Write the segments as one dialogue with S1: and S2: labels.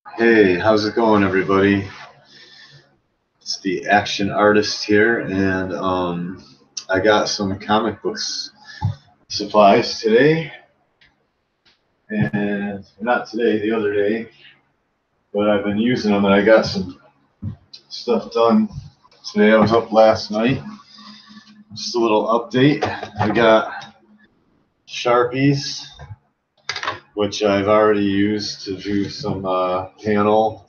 S1: Hey, how's it going, everybody? It's the Action Artist here, and I got some comic books supplies today, and not today, the other day, but I've been using them, and I got some stuff done today. I was up last night. Just a little update. I got Sharpies, which I've already used to do some the panel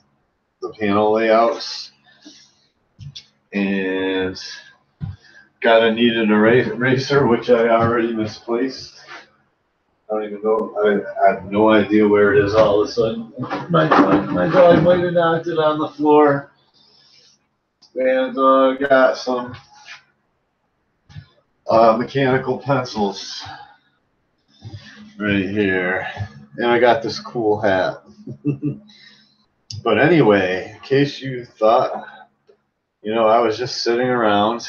S1: layouts, and got a needed eraser, which I already misplaced. I don't even know. I have no idea where it is all of a sudden. My dog might have knocked it on the floor. And got some mechanical pencils right here. And I got this cool hat. But anyway, in case you thought, I was just sitting around.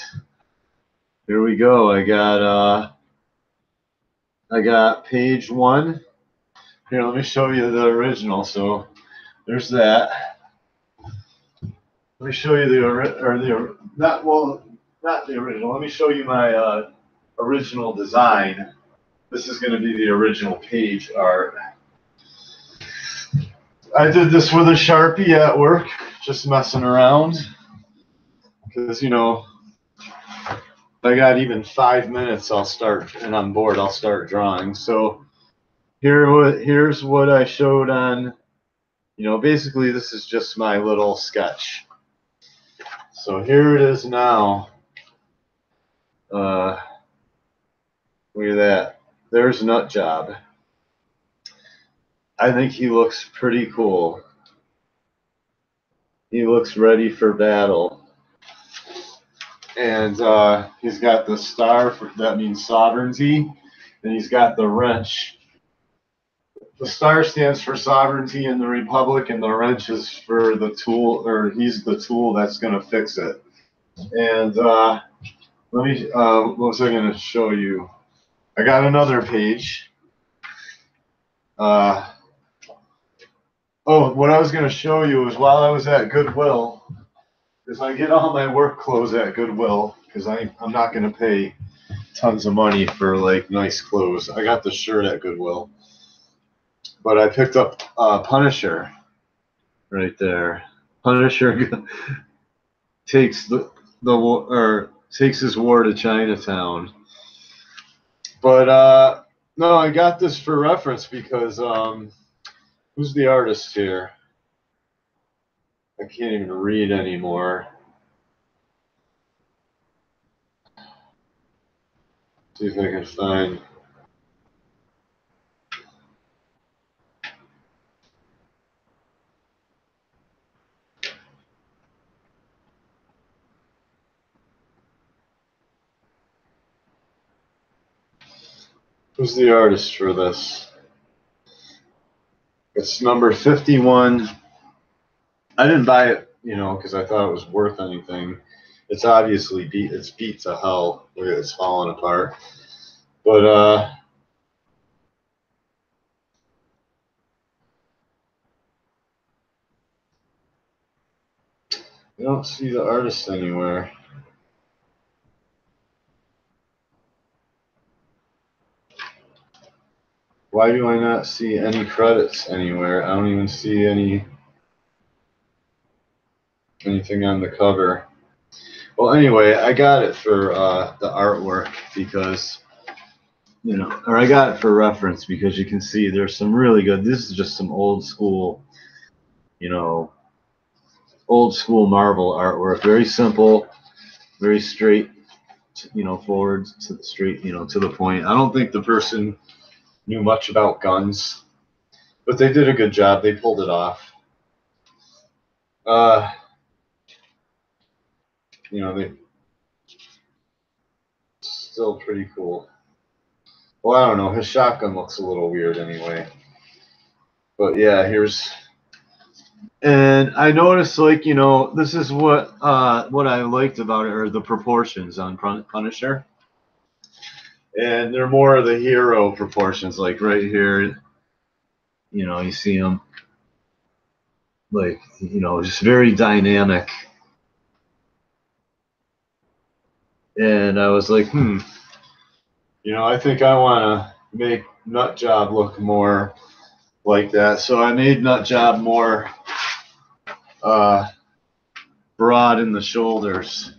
S1: Here we go. I got page one. Here, let me show you the original. So there's that. Let me show you not the original. Let me show you my original design. This is going to be the original page art. I did this with a Sharpie at work, just messing around. Because, if I got even 5 minutes, and I'm bored, I'll start drawing. So here's what I showed on, basically this is just my little sketch. So here it is now. Look at that. There's Nut Job. I think he looks pretty cool. He looks ready for battle. And he's got the star, that means sovereignty. And he's got the wrench. The star stands for sovereignty in the Republic, and the wrench is for the tool, or he's the tool that's going to fix it. And what was I going to show you? I got another page. What I was going to show you is while I was at Goodwill, because I get all my work clothes at Goodwill, because I'm not going to pay tons of money for like nice clothes. I got the shirt at Goodwill, but I picked up Punisher right there. Punisher takes takes his war to Chinatown. But no, I got this for reference because who's the artist here? I can't even read anymore. See if I can find. Who's the artist for this? It's number 51. I didn't buy it, because I thought it was worth anything. It's obviously beat to hell. Look at it, it's falling apart. But I don't see the artist anywhere. Why do I not see any credits anywhere? I don't even see anything on the cover. Well, anyway, I got it for the artwork because, or I got it for reference because you can see there's some really good. This is just some old school, old school Marvel artwork. Very simple, very straight, forward to the straight, to the point. I don't think the person knew much about guns, but they did a good job. They pulled it off. They still pretty cool. Well, I don't know. His shotgun looks a little weird anyway. But yeah, and I noticed, like, this is what I liked about it, are the proportions on Punisher. And they're more of the hero proportions, like right here, you see him. like, you know, just very dynamic. And I was like, you know, I think I want to make Nut Job look more like that. So I made Nut Job more broad in the shoulders.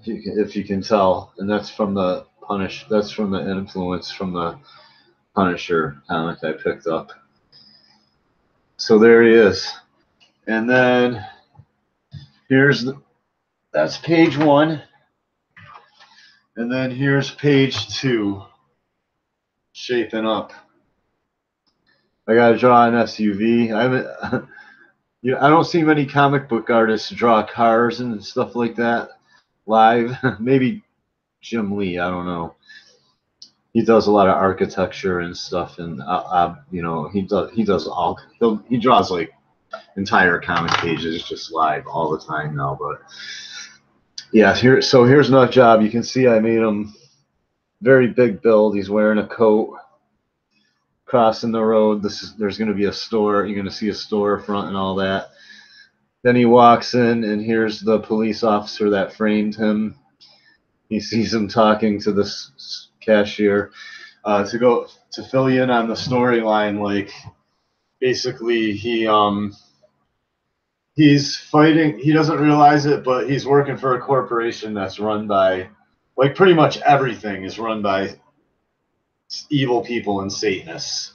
S1: If you can tell, and that's from the That's from the influence from the Punisher comic I picked up. So there he is, and then that's page 1, and then here's page 2, shaping up. I gotta draw an SUV. I don't see many comic book artists draw cars and stuff like that live. Maybe Jim Lee, I don't know. He does a lot of architecture and stuff, and you know, he draws like entire comic pages just live all the time now. But yeah, here's Nut Job. You can see I made him very big build. He's wearing a coat, crossing the road. There's going to be a store. You're going to see a storefront and all that. Then he walks in, and here's the police officer that framed him. He sees him talking to this cashier. To fill you in on the storyline, like basically he's fighting. He doesn't realize it, but he's working for a corporation that's run by, like, pretty much everything is run by evil people and Satanists,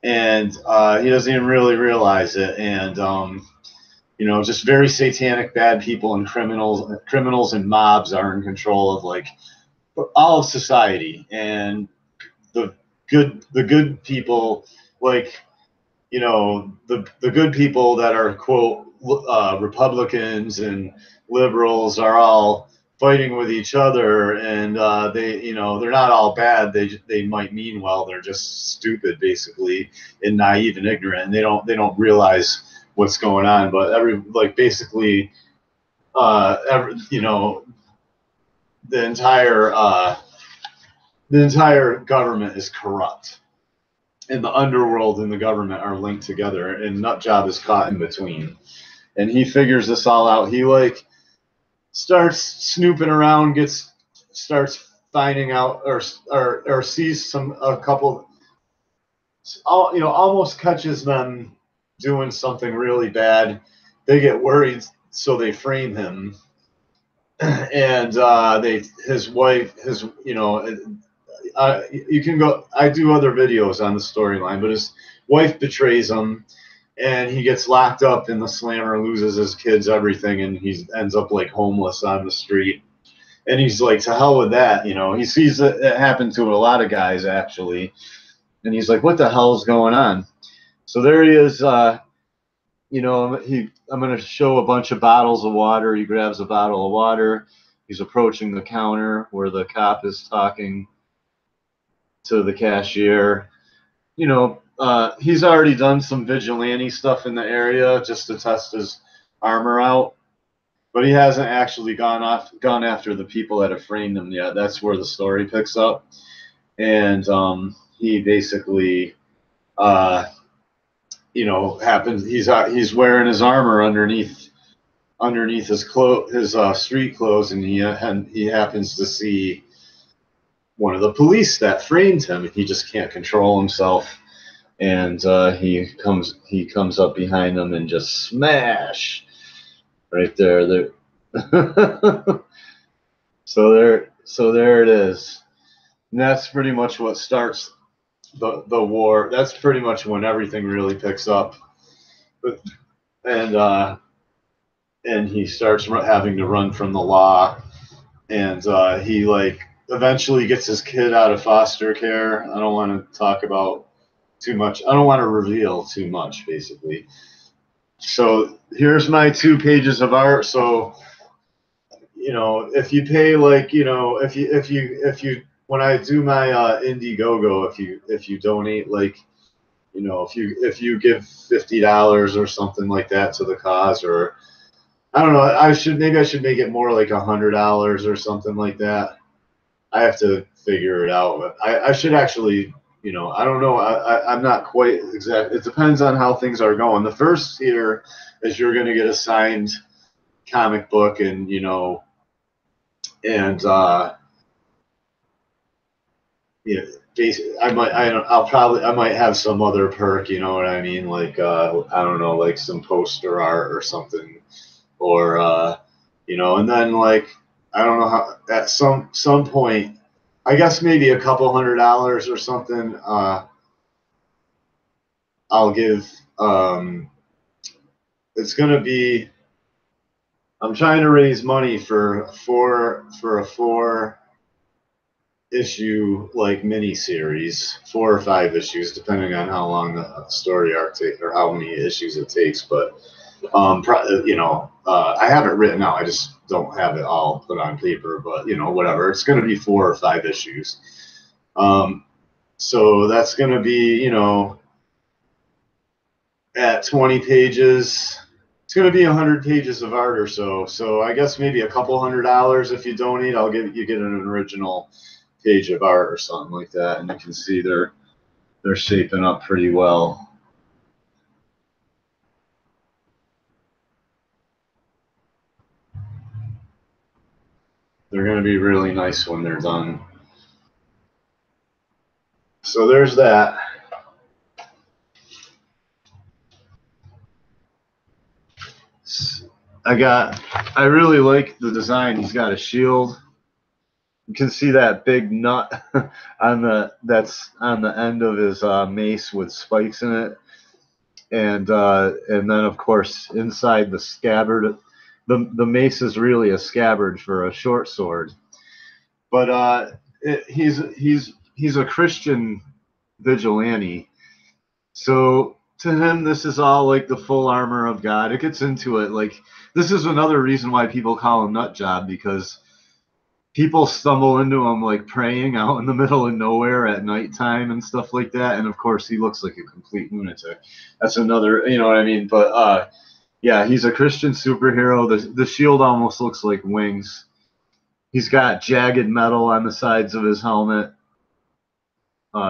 S1: and he doesn't even really realize it. And you know, just very satanic, bad people and criminals and mobs are in control of like all of society, and the good people, like, you know, the good people that are, quote, Republicans and liberals are all fighting with each other, and they, you know, they're not all bad. They might mean well. They're just stupid, basically, and naive and ignorant, and they don't realize what's going on. But basically, you know, the entire government is corrupt, and the underworld and the government are linked together, and Nut Job is caught in between. And he figures this all out. He like starts snooping around, starts finding out, or sees a couple, you know, almost catches them doing something really bad. They get worried, so they frame him. And his wife, you know, you can go. I do other videos on the storyline, but his wife betrays him, and he gets locked up in the slammer, loses his kids, everything, and he ends up like homeless on the street. And he's like, to hell with that, you know. He sees it happen to a lot of guys, actually, and he's like, what the hell is going on? So there he is. You know, I'm going to show a bunch of bottles of water. He grabs a bottle of water. He's approaching the counter where the cop is talking to the cashier. You know, he's already done some vigilante stuff in the area just to test his armor out, but he hasn't actually gone after the people that have framed him yet. That's where the story picks up. And he basically, you know, he's wearing his armor underneath his street clothes, and he happens to see one of the police that framed him. He just can't control himself, and he comes up behind them and just smash right there. So there it is. And that's pretty much what starts the war. That's pretty much when everything really picks up. And he starts having to run from the law, and he like eventually gets his kid out of foster care. I don't want to talk about too much. I don't want to reveal too much, basically. So here's my 2 pages of art. So, you know, if you pay, like, you know, if you when I do my Indiegogo, if you donate, like, you know, if you give $50 or something like that to the cause, or I don't know, I should make it more like $100 or something like that. I have to figure it out. I should actually you know, I don't know. I'm not quite exact. It depends on how things are going. The first year is you're going to get a signed comic book, and you know, and yeah, basically, I might have some other perk. You know what I mean? Like, I don't know, like some poster art or something, or you know, and then like I don't know how at some point, I guess maybe a couple $100 or something. I'll give. It's gonna be. I'm trying to raise money for a 4 issue like mini series, 4 or 5 issues, depending on how long the story arc takes or how many issues it takes. But you know, I have it written out. I just don't have it all put on paper. But you know, whatever. It's going to be 4 or 5 issues. So that's going to be, you know, at 20 pages. It's going to be 100 pages of art or so. So I guess maybe a couple $100 if you donate. I'll give you get an original page of art or something like that, and you can see they're shaping up pretty well. They're going to be really nice when they're done. So there's that. I really like the design. He's got a shield. You can see that big nut that's on the end of his mace with spikes in it, and then of course inside the scabbard, the mace is really a scabbard for a short sword. But he's a Christian vigilante, so to him this is all like the full armor of God. It gets into it. Like, this is another reason why people call him Nut Job, because people stumble into him like praying out in the middle of nowhere at nighttime and stuff like that. And of course, he looks like a complete lunatic. That's another, you know what I mean? But yeah, he's a Christian superhero. The shield almost looks like wings. He's got jagged metal on the sides of his helmet.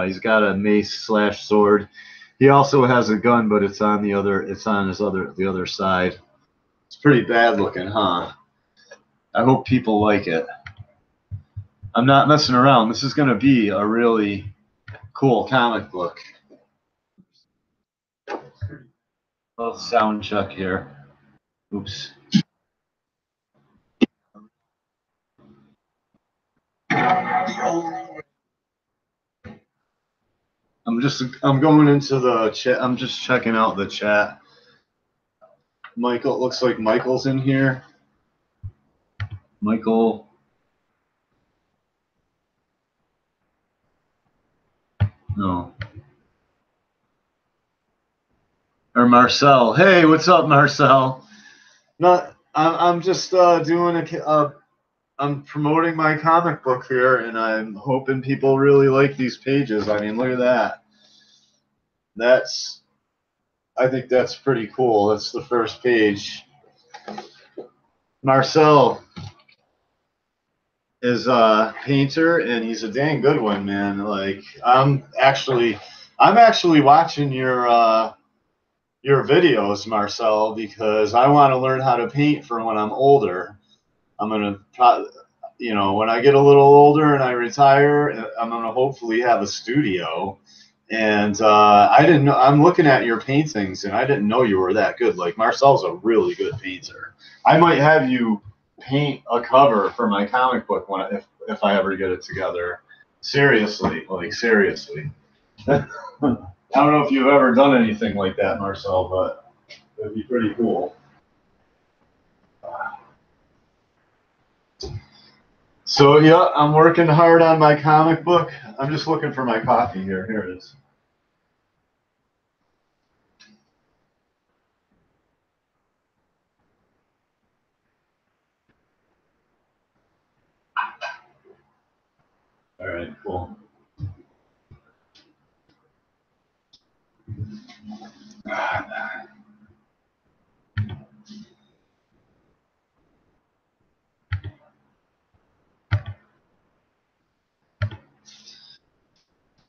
S1: He's got a mace/sword. He also has a gun, but it's on the other side. It's pretty bad looking, huh? I hope people like it. I'm not messing around. This is going to be a really cool comic book. A little sound check here. Oops. I'm going into the chat. I'm just checking out the chat. Michael, it looks like Michael's in here. Michael. No. Or Marcel. Hey, what's up, Marcel? I'm just doing I'm promoting my comic book here, and I'm hoping people really like these pages. I mean, look at that. I think that's pretty cool. That's the first page. Marcel is a painter, and he's a dang good one, man. Like, I'm actually watching your videos, Marcel, because I want to learn how to paint for when I'm older. I'm gonna, you know, when I get a little older and I retire, I'm gonna hopefully have a studio. And I didn't know. I'm looking at your paintings, and I didn't know you were that good. Like, Marcel's a really good painter. I might have you paint a cover for my comic book if I ever get it together. Seriously, like seriously. I don't know if you've ever done anything like that, Marcel, but it'd be pretty cool. So yeah, I'm working hard on my comic book. I'm just looking for my coffee here. Here it is. All right, cool.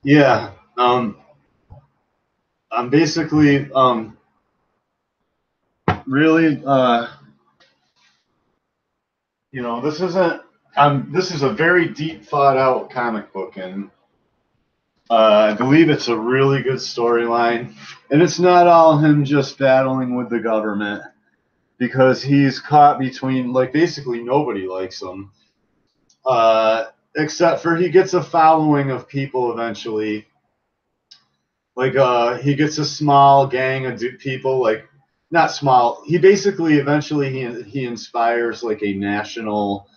S1: Yeah, I'm basically really you know, this isn't this is a very deep thought out comic book, and I believe it's a really good storyline, and it's not all him just battling with the government, because he's caught between, like, basically nobody likes him, except for he gets a following of people eventually. Like, he gets a small gang of people, like, not small. He basically eventually he inspires like a national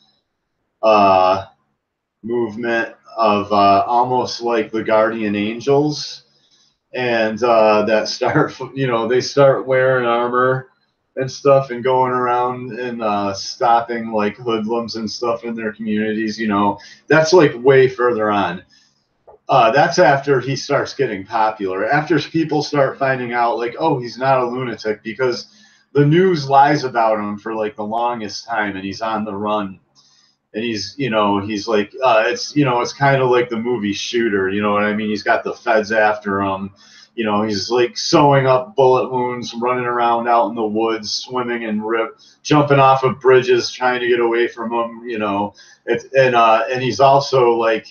S1: uh, movement of almost like the guardian angels, and that start, you know, they start wearing armor and stuff and going around and stopping like hoodlums and stuff in their communities. You know, that's like way further on. That's after he starts getting popular. After people start finding out, like, oh, he's not a lunatic, because the news lies about him for like the longest time, and he's on the run. And he's, you know, he's like, it's, you know, it's kind of like the movie Shooter. You know what I mean? He's got the feds after him. You know, he's like sewing up bullet wounds, running around out in the woods, swimming and jumping off of bridges, trying to get away from him. You know, and he's also like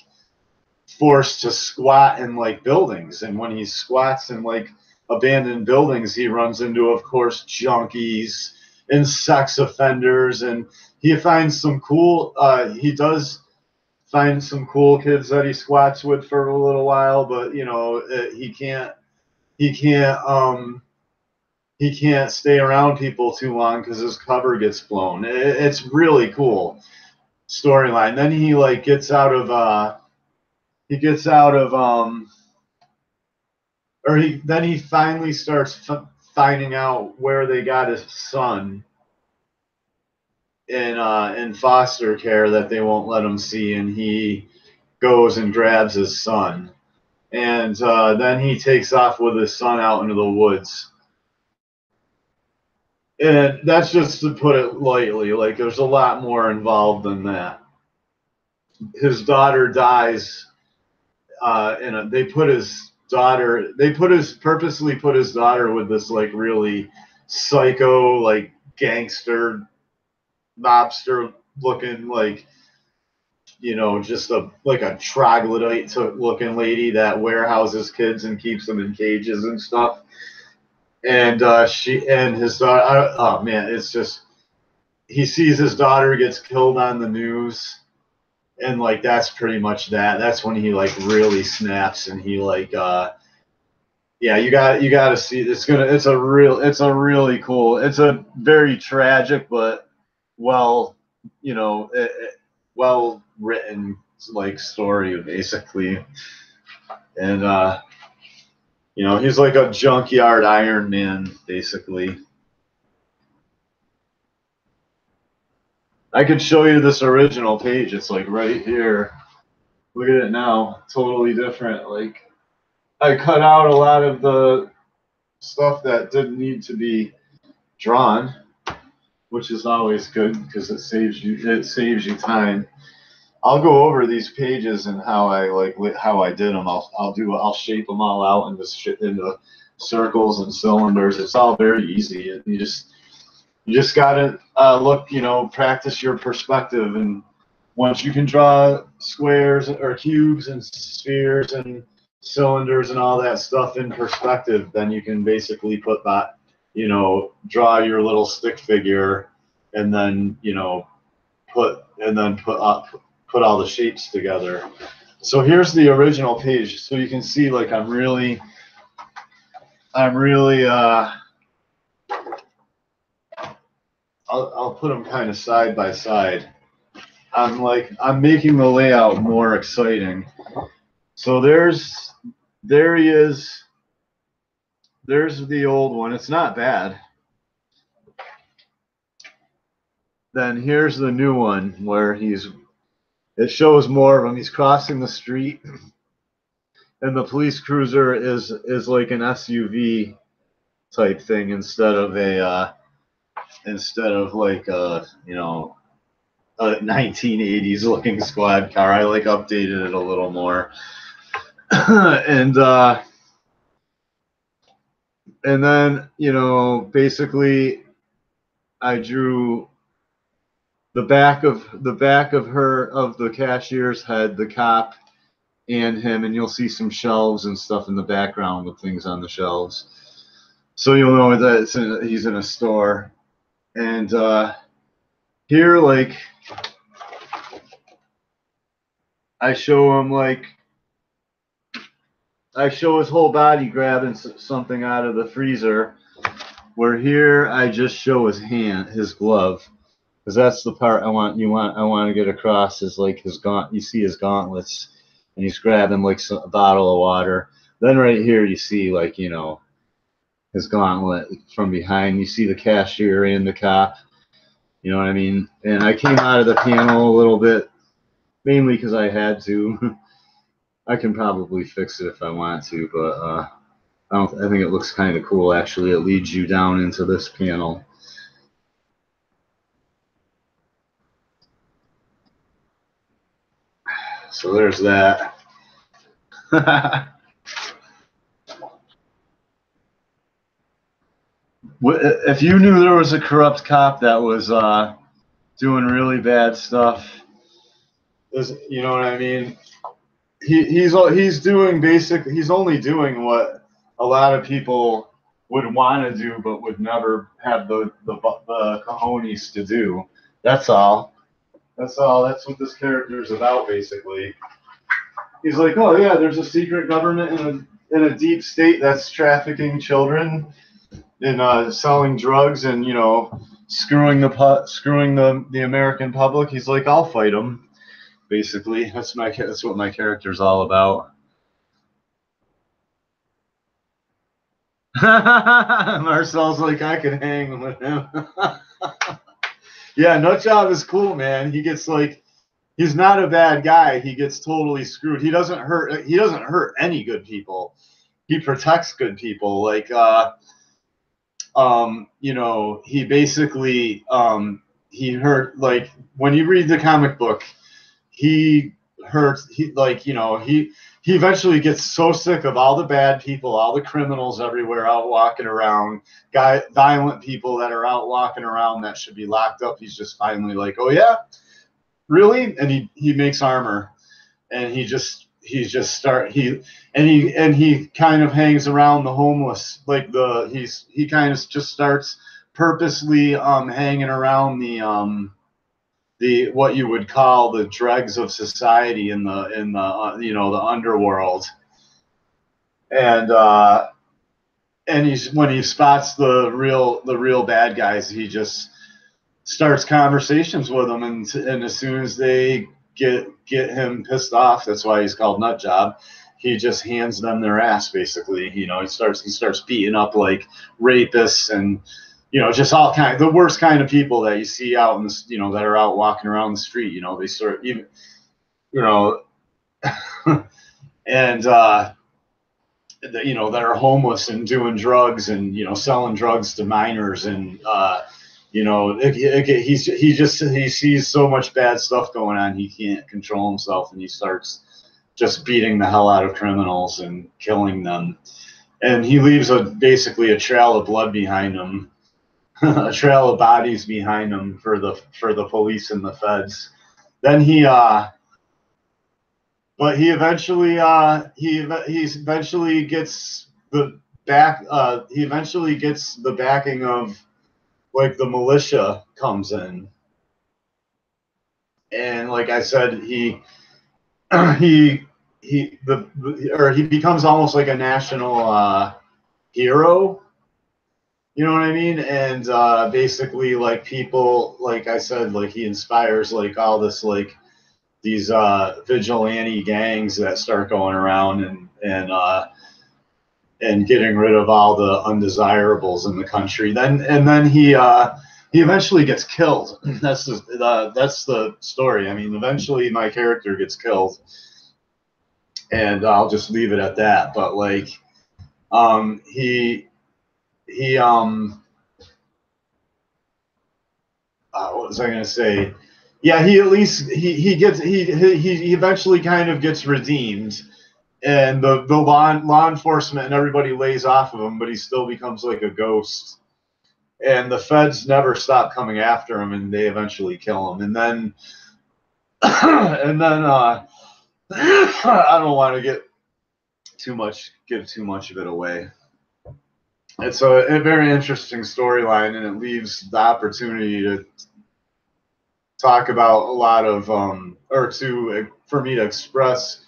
S1: forced to squat in like buildings, and when he squats in like abandoned buildings, he runs into, of course, junkies and sex offenders, and he finds some cool he does find some cool kids that he squats with for a little while, but you know, he can't he can't stay around people too long because his cover gets blown. It's really cool storyline. Then he like gets out of he gets out of or he finally starts finding out where they got his son in foster care that they won't let him see, and he goes and grabs his son, and then he takes off with his son out into the woods. And that's just to put it lightly. Like, there's a lot more involved than that. His daughter dies, and they purposely put his daughter with this like really psycho, like gangster, mobster looking, like, you know, just like a troglodyte looking lady that warehouses kids and keeps them in cages and stuff. And she and his daughter, oh man, it's just, he sees his daughter gets killed on the news, and like that's pretty much that. That's when he like really snaps, and he like yeah, you got to see. It's a really cool. It's a very tragic but well, you know, well written like story basically. And you know, he's like a junkyard Iron Man basically. I could show you this original page. It's like right here. Look at it now. Totally different. Like, I cut out a lot of the stuff that didn't need to be drawn, which is always good because it saves you time. I'll go over these pages and how I did them. I'll shape them all out into circles and cylinders. It's all very easy. You just gotta look, you know, practice your perspective, and once you can draw squares or cubes and spheres and cylinders and all that stuff in perspective, then you can basically put that, you know, draw your little stick figure, and then, you know, put all the shapes together. So here's the original page, so you can see like I'm really I'll put them kind of side by side. I'm making the layout more exciting. So there he is. There's the old one. It's not bad. Then here's the new one where it shows more of him. He's crossing the street, and the police cruiser is like an SUV type thing instead of like you know, a 1980s looking squad car. I like updated it a little more. and then, you know, basically I drew the back of the cashier's head, the cop, and him, and you'll see some shelves and stuff in the background with things on the shelves. So you'll know that he's in a store. And here, like, I show him, like, I show his whole body grabbing something out of the freezer, where here I just show his hand, his glove, because that's the part I want to get across is like his you see his gauntlets, and he's grabbing like a bottle of water. Then right here you see, like, you know, his gauntlet from behind. You see the cashier and the cop. You know what I mean? And I came out of the panel a little bit, mainly because I had to. I can probably fix it if I want to, but I think it looks kind of cool, actually. It leads you down into this panel. So there's that. If you knew there was a corrupt cop that was doing really bad stuff, you know what I mean? He's only doing what a lot of people would want to do, but would never have the cojones to do. That's all. That's all. That's what this character is about, basically. He's like, oh yeah, there's a secret government in a deep state that's trafficking children and selling drugs and, you know, screwing the American public. He's like, I'll fight them. Basically, that's what my character's all about. Marcel's like, I can hang with him. Yeah, Nutjob is cool, man. He gets like, he's not a bad guy. He gets totally screwed. He doesn't hurt any good people. He protects good people. Like, you know, he basically, he hurt, like, when you read the comic book, he like, you know, he eventually gets so sick of all the bad people, all the criminals everywhere out walking around, violent people that are out walking around that should be locked up. He's just finally like, oh yeah, really? And he makes armor, and he kind of hangs around the homeless, like he kind of just starts purposely hanging around the what you would call the dregs of society in the you know, the underworld. And when he spots the real bad guys, he just starts conversations with them, and as soon as they get him pissed off, that's why he's called Nutjob, he just hands them their ass, basically. You know, he starts beating up like rapists and, you know, just all kind of the worst kind of people that you see out in this, you know, that are out walking around the street. You know, they sort of, even, you know, and you know, that are homeless and doing drugs and, you know, selling drugs to minors, and you know, he sees so much bad stuff going on, he can't control himself, and he starts just beating the hell out of criminals and killing them, and he leaves basically a trail of blood behind him. A trail of bodies behind him for the police and the feds. Then but he eventually gets the backing of, like, the militia comes in, and like I said, he becomes almost like a national hero. You know what I mean? And basically, like, people, like I said, like, he inspires like all this, like, these vigilante gangs that start going around and getting rid of all the undesirables in the country. Then he eventually gets killed. That's the story. I mean, eventually my character gets killed, and I'll just leave it at that. But like, what was I going to say? Yeah, he eventually kind of gets redeemed, and the law enforcement and everybody lays off of him, but he still becomes like a ghost. And the feds never stop coming after him, and they eventually kill him. And then, I don't want to give too much of it away. It's a very interesting storyline, and it leaves the opportunity to talk about a lot of, for me to express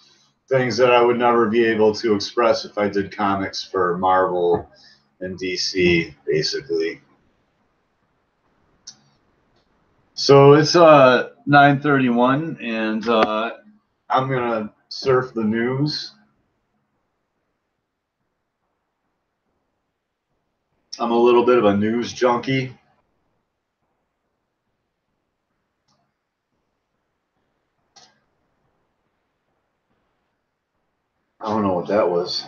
S1: things that I would never be able to express if I did comics for Marvel and DC, basically. So it's 9:31, and I'm gonna surf the news. I'm a little bit of a news junkie. I don't know what that was.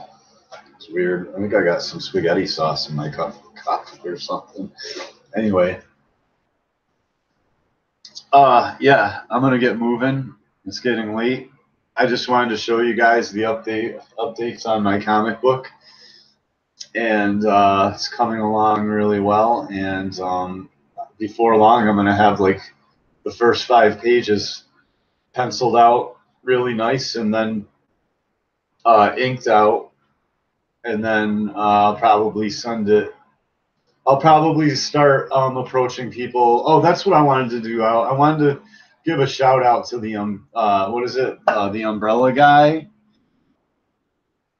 S1: It's weird. I think I got some spaghetti sauce in my coffee or something. Anyway. Yeah, I'm gonna get moving. It's getting late. I just wanted to show you guys the updates on my comic book. And it's coming along really well. And before long, I'm gonna have like the first 5 pages penciled out really nice, and then inked out, and then I'll probably send it. I'll probably start approaching people. Oh, that's what I wanted to do. I wanted to give a shout out to the the Umbrella Guy.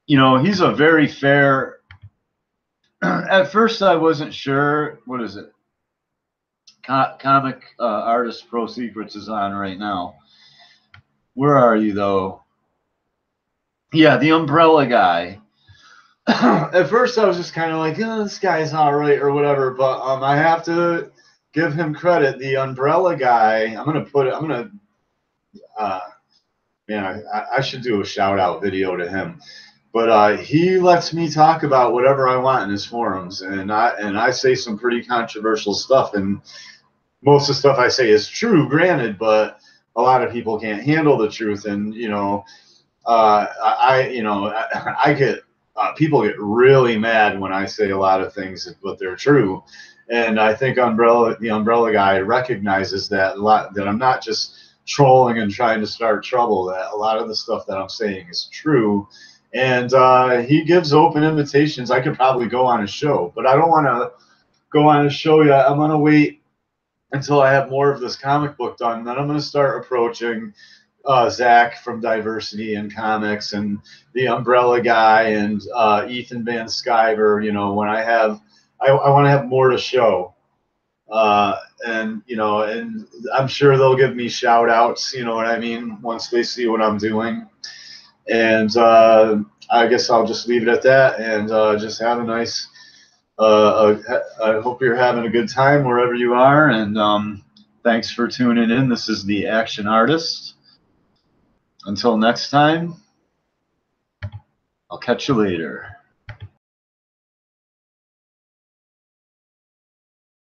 S1: You know, he's a very fair. At first, I wasn't sure. What is it? Comic Artist Pro Secrets is on right now. Where are you, though? Yeah, the Umbrella Guy. At first, I was just kind of like, oh, this guy's all right or whatever. But I have to give him credit. The Umbrella Guy. Man, I should do a shout out video to him. But he lets me talk about whatever I want in his forums, and I say some pretty controversial stuff, and most of the stuff I say is true, granted, but a lot of people can't handle the truth, and I get people get really mad when I say a lot of things, but they're true, and I think the Umbrella Guy recognizes that a lot, that I'm not just trolling and trying to start trouble, that a lot of the stuff that I'm saying is true. And he gives open invitations. I could probably go on his show, but I don't want to go on his show yet. I'm going to wait until I have more of this comic book done. Then I'm going to start approaching Zach from Diversity in Comics, and the Umbrella Guy, and Ethan Van Sciver. You know, when I want to have more to show. And I'm sure they'll give me shout outs, you know what I mean, once they see what I'm doing. And I guess I'll just leave it at that, and just have a nice, I hope you're having a good time wherever you are, and thanks for tuning in. This is The Action Artist. Until next time, I'll catch you later.